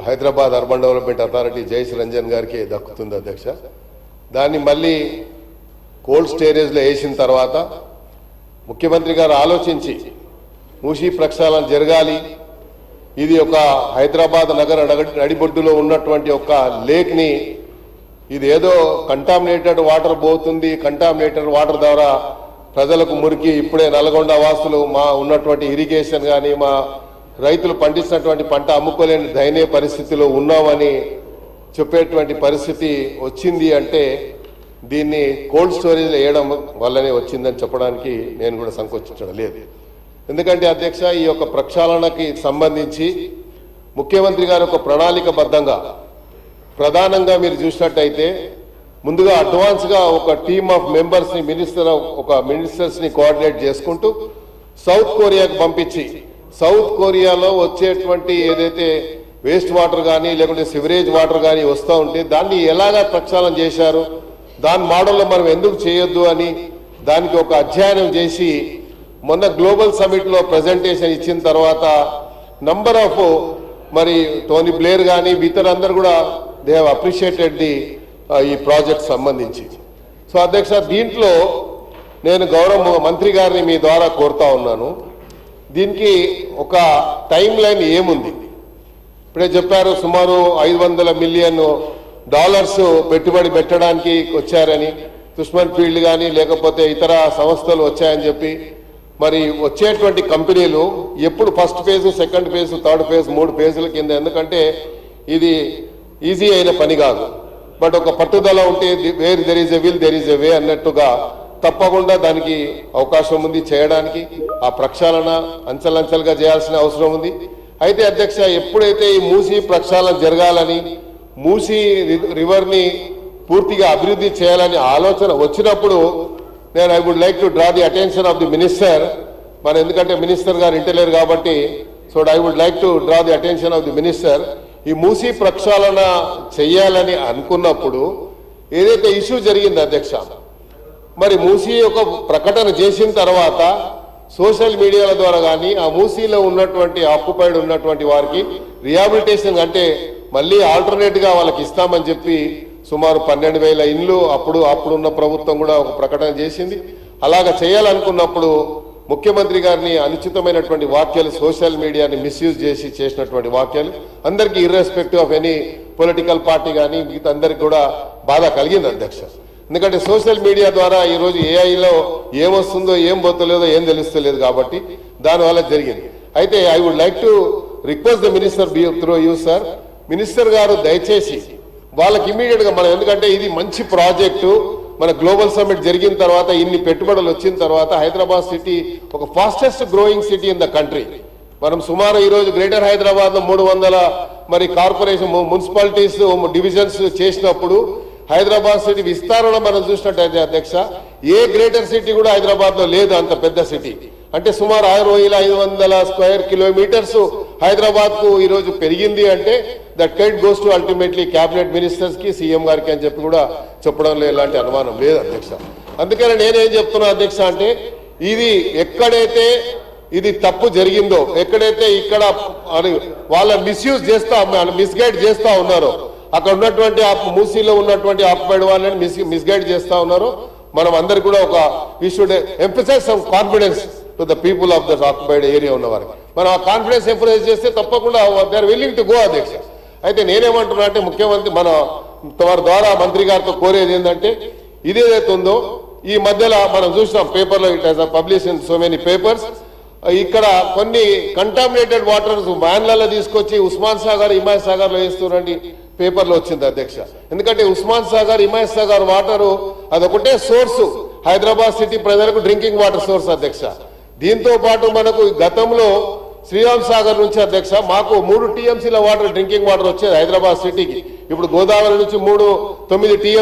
Hyderabad urban development authority జైస్ రంజన్ గారికి దక్కుతుంది అధ్యక్ష. దాన్ని మళ్ళీ కోల్డ్ స్టోరేజ్లో వేసిన తర్వాత ముఖ్యమంత్రి గారు ఆలోచించి మూసీ ప్రక్షాళన జరగాలి, ఇది ఒక హైదరాబాద్ నగర నడిబొడ్డులో ఉన్నటువంటి ఒక లేక్ని ఇది ఏదో కంటామినేటెడ్ వాటర్ పోతుంది, కంటామినేటెడ్ వాటర్ ద్వారా ప్రజలకు మురికి, ఇప్పుడే నల్గొండ వాసులు మా ఉన్నటువంటి ఇరిగేషన్ కానీ మా రైతులు పండించినటువంటి పంట అమ్ముకోలేని దయనీయ పరిస్థితిలో ఉన్నామని చెప్పేటువంటి పరిస్థితి వచ్చింది. అంటే దీన్ని కోల్డ్ స్టోరేజ్లో వేయడం వల్లనే వచ్చిందని చెప్పడానికి నేను కూడా సంకోచించడం లేదు. ఎందుకంటే అధ్యక్ష, ఈ యొక్క ప్రక్షాళనకి సంబంధించి ముఖ్యమంత్రి గారు ఒక ప్రణాళికబద్ధంగా ప్రధానంగా మీరు చూసినట్టయితే ముందుగా అడ్వాన్స్గా ఒక టీమ్ ఆఫ్ మెంబర్స్ని మినిస్టర్స్ని కోఆర్డినేట్ చేసుకుంటూ సౌత్ కొరియాకు పంపించి సౌత్ కొరియాలో వచ్చేటువంటి ఏదైతే వేస్ట్ వాటర్ కానీ లేకుంటే సివరేజ్ వాటర్ కానీ వస్తూ ఉంటే దాన్ని ఎలాగా ప్రక్షాళన చేశారు, దాని మోడల్లో మనం ఎందుకు చేయొద్దు అని దానికి ఒక అధ్యయనం చేసి మొన్న గ్లోబల్ సమిట్లో ప్రజెంటేషన్ ఇచ్చిన తర్వాత నంబర్ ఆఫ్ మరి టోనీ బ్లేర్ కానీ ఇతరులందరూ కూడా దే హ్యావ్ అప్రిషియేటెడ్ ఈ ప్రాజెక్ట్ సంబంధించి. సో అధ్యక్ష, దీంట్లో నేను గౌరవ మంత్రి గారిని మీ ద్వారా కోరుతా ఉన్నాను, దీనికి ఒక టైం లైన్ ఏముంది? ఇప్పుడే చెప్పారు సుమారు $500 మిలియన్ పెట్టుబడి పెట్టడానికి వచ్చారని, దుష్మన్ ఫీల్డ్ కానీ లేకపోతే ఇతర సంస్థలు వచ్చాయని చెప్పి. మరి వచ్చేటువంటి కంపెనీలు ఎప్పుడు first phase, second phase, third phase, 3 ఫేజుల కింద, ఎందుకంటే ఇది ఈజీ అయిన పని కాదు. బట్ ఒక పట్టుదల ఉంటే where there is a will there is a way అన్నట్టుగా తప్పకుండా దానికి అవకాశం ఉంది చేయడానికి. ఆ ప్రక్షాళన అంచెలంచెలుగా చేయాల్సిన అవసరం ఉంది. అయితే అధ్యక్ష, ఎప్పుడైతే ఈ మూసీ ప్రక్షాళన జరగాలని, మూసీ రివర్ని పూర్తిగా అభివృద్ధి చేయాలని ఆలోచన వచ్చినప్పుడు నేను I would like to draw the attention of the minister. మరి ఎందుకంటే మినిస్టర్ గారు ఇంటలేరు కాబట్టి, so I would like to draw the attention of the minister. ఈ మూసీ ప్రక్షాళన చెయ్యాలని అనుకున్నప్పుడు ఏదైతే ఇష్యూ జరిగింది అధ్యక్ష, మరి మూసీ ఒక ప్రకటన చేసిన తర్వాత సోషల్ మీడియాల ద్వారా కానీ ఆ మూసీలో ఉన్నటువంటి ఆక్యుపైడ్ ఉన్నటువంటి వారికి రిహాబిలిటేషన్ అంటే మళ్ళీ ఆల్టర్నేట్గా వాళ్ళకి ఇస్తామని చెప్పి సుమారు 12,000 ఇండ్లు అప్పుడున్న ప్రభుత్వం కూడా ఒక ప్రకటన చేసింది. అలాగా చేయాలనుకున్నప్పుడు ముఖ్యమంత్రి గారిని అనుచితమైనటువంటి వ్యాఖ్యలు, సోషల్ మీడియాని మిస్యూజ్ చేసి చేసినటువంటి వ్యాఖ్యలు అందరికీ irrespective of any political party కానీ మిగతా అందరికి కూడా బాధ కలిగింది అధ్యక్ష. ఎందుకంటే సోషల్ మీడియా ద్వారా ఈరోజు ఏఐలో ఏమొస్తుందో ఏం పోతలేదో ఏం తెలుస్తలేదు కాబట్టి దానివల్ల జరిగింది. అయితే I would like to request the minister through you sir, minister గారు దయచేసి వాళ్ళకి ఇమీడియట్గా మనం, ఎందుకంటే ఇది మంచి ప్రాజెక్టు, మన గ్లోబల్ సమ్మిట్ జరిగిన తర్వాత ఇన్ని పెట్టుబడులు వచ్చిన తర్వాత హైదరాబాద్ సిటీ ఒక fastest growing city in the country. మనం సుమారు ఈరోజు గ్రేటర్ హైదరాబాద్లో 300 మరి కార్పొరేషన్ మున్సిపాలిటీస్ డివిజన్స్ చేసినప్పుడు హైదరాబాద్ సిటీ విస్తరణ మనం చూసినట్టయితే అధ్యక్ష, ఏ గ్రేటర్ సిటీ కూడా హైదరాబాద్లో లేదు అంత పెద్ద సిటీ. అంటే సుమారు 6,500 స్క్వేర్ కిలోమీటర్స్ హైదరాబాద్కు ఈరోజు పెరిగింది. అంటే that credit goes to ultimately cabinet మినిస్టర్స్కి, సీఎం గారికి అని చెప్పి కూడా చెప్పడంలో ఎలాంటి అనుమానం లేదు అధ్యక్ష. అందుకని నేనేం చెప్తున్నా అధ్యక్ష అంటే, ఇది ఎక్కడైతే ఇది తప్పు జరిగిందో, ఎక్కడైతే ఇక్కడ వాళ్ళ మిస్యూజ్ మిస్గైడ్ చేస్తా ఉన్నారో, అక్కడ ఉన్నటువంటి మూసీలో ఉన్నటువంటి ఆక్యుపైడ్ వాళ్ళని మిస్గైడ్ చేస్తా ఉన్నారో, మనం అందరు కూడా ఒక we should emphasize some confidence to the people of the occupied area ఉన్నవారికి. మనం ఆ కాన్ఫిడెన్స్ ఎంఫసైజ్ చేస్తే తప్పకుండా they are willing to go అధ్యక్ష. అయితే నేనేమంటున్నా అంటే, ముఖ్యమంత్రి మన ద్వారా మంత్రి గారితో కోరేది ఏంటంటే, ఇదేదైతే ఉందో ఈ మధ్యలో మనం చూసినాం పేపర్లో, it has publish in so many papers, ఇక్కడ కొన్ని కంటామినేటెడ్ వాటర్స్ వ్యాన్లలో తీసుకొచ్చి ఉస్మాన్ సాగర్, హిమాయత్ సాగర్లో వేస్తున్నారండి పేపర్లో వచ్చింది అధ్యక్ష. ఎందుకంటే ఉస్మాన్ సాగర్, హిమాయత్ సాగర్ వాటరు అదొకటే సోర్సు హైదరాబాద్ సిటీ ప్రజలకు డ్రింకింగ్ వాటర్ సోర్స్ అధ్యక్ష. దీంతో పాటు మనకు గతంలో శ్రీరామ్ సాగర్ నుంచి అధ్యక్ష మాకు 3 TMCల వాటర్ డ్రింకింగ్ వాటర్ వచ్చేది హైదరాబాద్ సిటీకి. ఇప్పుడు గోదావరి నుంచి 9 TMC